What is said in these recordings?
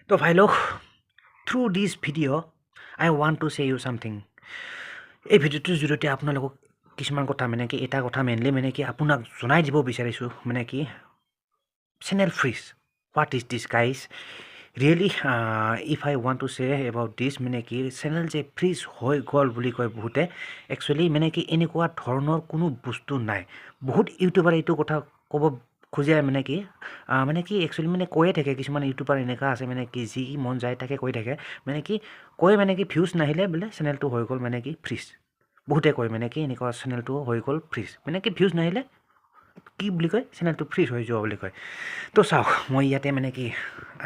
তো ভাই লোক through this video I want to say you something এই ভিডিঅ'টোৰ জৰিয়তে আপোনালোকক কিছুমান কথা মানে কি এটা কথা মেইনলি মানে কি আপোনাক জনাই দিব বিচাৰিছোঁ মানে কি channel fridge what is this guys really if I want to চে এবাউট দিছ মানে কি চেনেল যে ফ্ৰিজ হৈ গ'ল বুলি কয় বহুতে একচুৱেলি মানে কি এনেকুৱা ধৰণৰ কোনো বস্তু নাই বহুত ইউটিউবাৰে এইটো কথা ক'ব খোজে মানে কি একচুৱেলি মানে কৈয়ে থাকে কিছুমান ইউটিউবাৰ এনেকুৱা আছে মানে কি যি মন যায় তাকে কৈ থাকে মানে কি কয় মানে কি ভিউজ নাহিলে বোলে চেনেলটো হৈ গ'ল মানে কি ফ্ৰিজ বহুতে কয় মানে কি এনেকুৱা চেনেলটো হৈ গ'ল ফ্ৰিজ মানে কি ভিউজ নাহিলে কি বুলি কয় চেনেলটো ফ্ৰিজ হৈ যোৱা বুলি কয় তো চাওক মই ইয়াতে মানে কি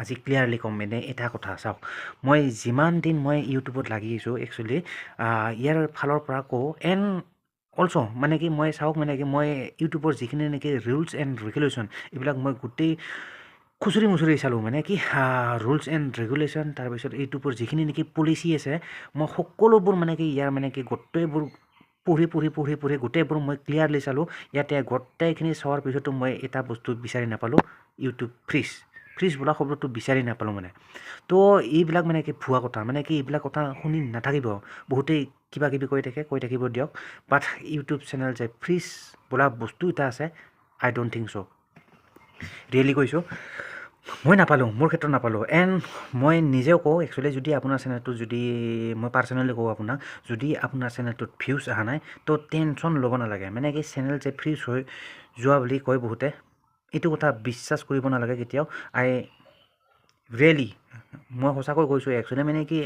আজি ক্লিয়াৰলি ক'ম মানে এটা কথা চাওক মই যিমান দিন মই ইউটিউবত লাগি আছোঁ একচুৱেলি ইয়াৰ ফালৰ পৰা কওঁ এণ্ড অলছ' মানে কি মই চাওক মানে কি মই ইউটিউবৰ যিখিনি নেকি ৰুলছ এণ্ড ৰেগুলেশ্যন এইবিলাক মই গোটেই খুচৰি মুচৰি চালোঁ মানে কি ৰুলছ এণ্ড ৰেগুলেশ্যন তাৰপিছত ইউটিউবৰ যিখিনি নেকি পলিচি আছে মই সকলোবোৰ মানে কি ইয়াৰ মানে কি গোটেইবোৰ পঢ়ি গোটেইবোৰ মই ক্লিয়াৰলি চালোঁ ইয়াতে গোটেইখিনি চোৱাৰ পিছতো মই এটা বস্তু বিচাৰি নাপালোঁ ইউটিউব ফ্ৰিজ বোলা শব্দটো বিচাৰি নাপালোঁ মানে তো এইবিলাক মানে কি ভুৱা কথা মানে কি এইবিলাক কথা শুনি নাথাকিব বহুতেই কিবা কিবি কৈ থাকিব দিয়ক বাট ইউটিউব চেনেল যে ফ্ৰিজ বোলা বস্তু এটা আছে আই ডোণ্ট থিংক চ' ৰিয়েলি কৈছোঁ মই নাপালোঁ মোৰ ক্ষেত্ৰত নাপালোঁ এণ্ড মই নিজেও কওঁ একচুৱেলি যদি আপোনাৰ চেনেলটোত যদি মই পাৰ্চনেলি কওঁ আপোনাক যদি আপোনাৰ চেনেলটোত ভিউজ অহা নাই তো টেনশ্যন ল'ব নালাগে মানে কি চেনেল যে ফ্ৰিজ হৈ যোৱা বুলি কয় বহুতে এইটো কথা বিশ্বাস কৰিব নালাগে কেতিয়াও ৰিয়েলি মই সঁচাকৈ কৈছোঁ একচুৱেলি মানে কি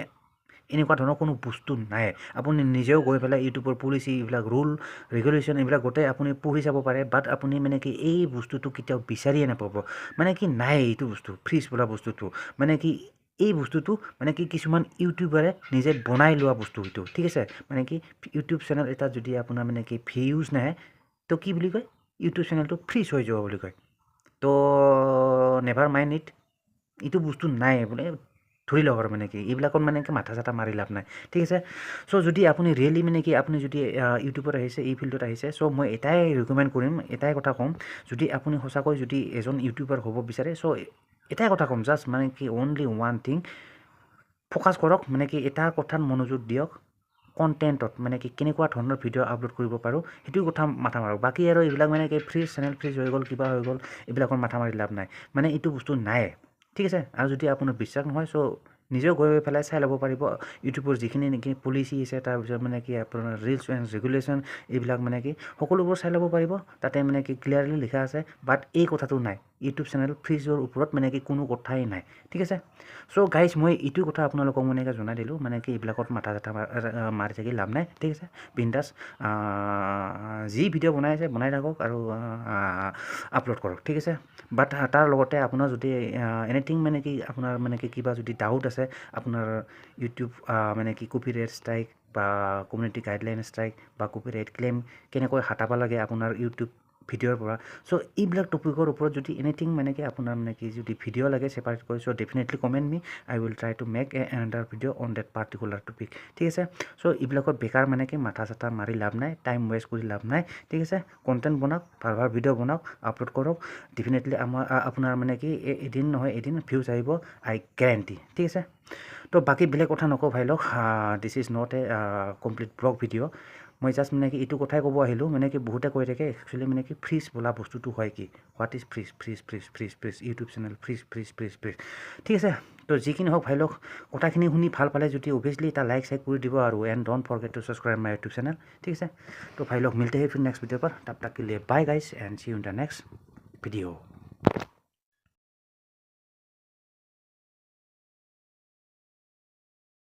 এনেকুৱা ধৰণৰ কোনো বস্তু নাই আপুনি নিজেও গৈ পেলাই ইউটিউবৰ পলিচি এইবিলাক ৰুল ৰেগুলেশ্যন এইবিলাক গোটেই আপুনি পঢ়ি চাব পাৰে বাট আপুনি মানে কি এই বস্তুটো কেতিয়াও বিচাৰিয়ে নাপাব মানে কি নাই এইটো বস্তু ফ্ৰিজ বোলা বস্তুটো মানে কি এই বস্তুটো মানে কি কিছুমান ইউটিউবাৰে নিজে বনাই লোৱা বস্তু এইটো ঠিক আছে মানে কি ইউটিউব চেনেল এটা যদি আপোনাৰ মানে কি ভিউজ নাহে তো কি বুলি কয় ইউটিউব চেনেলটো ফ্ৰিজ হৈ যাব বুলি কয় তো নেভাৰ মাইণ্ড ইট এইটো বস্তু নাই বোলে ধৰি লওক আৰু মানে কি এইবিলাকত মানে কি মাথা চাথা মাৰি লাভ নাই ঠিক আছে চ' যদি আপুনি ৰিয়েলি মানে কি আপুনি যদি ইউটিউবত আহিছে এই ফিল্ডত আহিছে চ' মই এটাই ৰিকমেণ্ড কৰিম এটাই কথা ক'ম যদি আপুনি সঁচাকৈ যদি এজন ইউটিউবাৰ হ'ব বিচাৰে চ' এটাই কথা ক'ম জাষ্ট মানে কি অনলি ওৱান থিং ফ'কাছ কৰক মানে কি এটা কথাত মনোযোগ দিয়ক কণ্টেণ্টত মানে কি কেনেকুৱা ধৰণৰ ভিডিঅ' আপলোড কৰিব পাৰোঁ সেইটো কথা মাথা মাৰক বাকী আৰু এইবিলাক মানে কি চেনেল ফ্ৰিজ হৈ গ'ল কিবা হৈ গ'ল এইবিলাকৰ মাথা মাৰি লাভ নাই মানে এইটো বস্তু নাই ঠিক আছে আৰু যদি আপোনাৰ বিশ্বাস নহয় চ' নিজেও গৈ পেলাই চাই ল'ব পাৰিব ইউটিউবৰ যিখিনি নেকি পলিচি আছে তাৰপিছত মানে কি আপোনাৰ ৰুলছ এণ্ড ৰেগুলেশ্যন এইবিলাক মানে কি সকলোবোৰ চাই ল'ব পাৰিব তাতে মানে কি ক্লিয়াৰলি লিখা আছে বাট এই কথাটো নাই ইউটিউব চেনেল ফ্ৰিজৰ ওপৰত মানে কি কোনো কথাই নাই ঠিক আছে চ' গাইজ মই এইটো কথা আপোনালোকক মানে জনাই দিলোঁ মানে কি এইবিলাকত মাথা চাথা মাৰি থাকি লাভ নাই ঠিক আছে বিন্দাছ যি ভিডিঅ' বনাই আছে বনাই থাকক আৰু আপলোড কৰক ঠিক আছে বাট তাৰ লগতে আপোনাৰ যদি এনিথিং মানে কি আপোনাৰ মানে কি কিবা যদি ডাউট আছে আপোনাৰ ইউটিউব মানে কি কপিৰাইট ষ্ট্ৰাইক বা কমিউনিটি গাইডলাইন ষ্ট্ৰাইক বা কপিৰাইট ক্লেইম কেনেকৈ হাতাব লাগে আপোনাৰ ইউটিউব ভিডিঅ'ৰ পৰা চ' এইবিলাক টপিকৰ ওপৰত যদি এনিথিং মানে কি আপোনাৰ মানে কি যদি ভিডিঅ' লাগে ছেপাৰেট কৰি so' definitely comment me I will try to make another video' on that particular topic ঠিক আছে চ' এইবিলাকত বেকাৰ মানে কি মাথা চাথা মাৰি লাভ নাই টাইম ৱেষ্ট কৰি লাভ নাই ঠিক আছে কণ্টেণ্ট বনাওক ভাল ভিডিঅ' বনাওক আপলোড কৰক ডেফিনেটলি আপোনাৰ মানে কি এদিন নহয় এদিন ভিউজ আহিব আই গেৰেণ্টি ঠিক আছে তো বাকী বেলেগ কথা নকওঁ ভাই লওক this is not a complete blog video' মই জাষ্ট মানে কি এইটো কথাই ক'ব আহিলোঁ মানে কি বহুতে কৈ থাকে একচুৱেলি মানে কি ফ্ৰিজ বোলা বস্তুটো হয় কি what is fridge YouTube channel fridge ঠিক আছে তো যিখিনি হওক ভাই লওক কথাখিনি শুনি ভাল পালে যদি অভিয়াছলি এটা লাইক চাইক কৰি দিব আৰু and don't forget two subscribe my YouTube channel ঠিক আছে তো ভাই লওক মিলতে হে ফিৰ নেক্সট ভিডিঅ' पर तब तक के लिए bye guys and see you in the next video